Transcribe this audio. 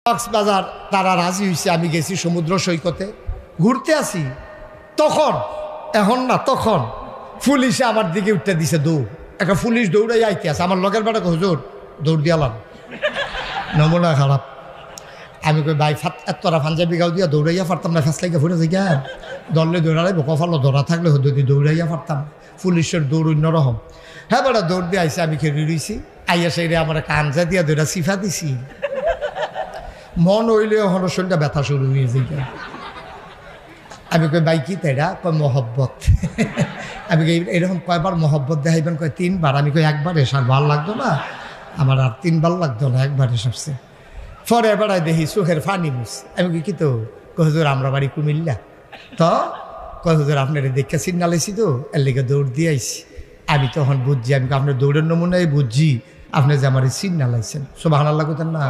কক্সবাজার তারা রাজি হয়েছে, আমি গেছি সমুদ্র সৈকতে ঘুরতে আসি। তখন তখন পুলিশে আমার দিকে উঠতে দিছে দৌড়। একটা পুলিশ দৌড়াই আইতে আছে, আমার লগের বেটা হুজুর দৌড় দিয়ালাম, নমুনা খারাপ। আমি কই ভাই তোরা পাঞ্জাবি গাও দিয়া দৌড়াইয়া পারতাম না, ফেস লাগে ফুটে থেকে দললে দৌড়ালে কপালো দৌড়া থাকলে যদি দৌড়াইয়া পারতাম। পুলিশের দৌড় অন্যরকম। হ্যাঁ বেটা দৌড় দিয়ে আইসে, আমি খেয়ে রইছি। আইয়া সেইরে আমার কানজা দিয়া দৌড়া সিফা দিছি। মন হইলে হন শরীরটা ব্যথা শুরু হয়ে যায়। আমি কই ভাই কি তাইরা? কয় মহব্বত। আমি কই এরকম কয়বার মহব্বত দেখাইবেন? কয় 3 বার। আমি কই একবারে সার ভাল লাগতো না আমার, আর 3 বার লাগতো না, একবারে সবচেয়ে। পরে বেড়ায় দেখি চোখের ফানি মুছ। আমি কই কি তো? কয় হুজুর আমরা বাড়ি কুমিল্লা। তো কয় হুজুর আপনার দেখে সিগনালাইছি তো, এর লেগে দৌড় দিয়ে আইছি। আমি তখন বুঝছি, আমি আপনার দৌড়ের নমুনায় বুঝছি আপনি যে আমার সিগনালাইছেন। সুবহানাল্লাহ কইতেন না?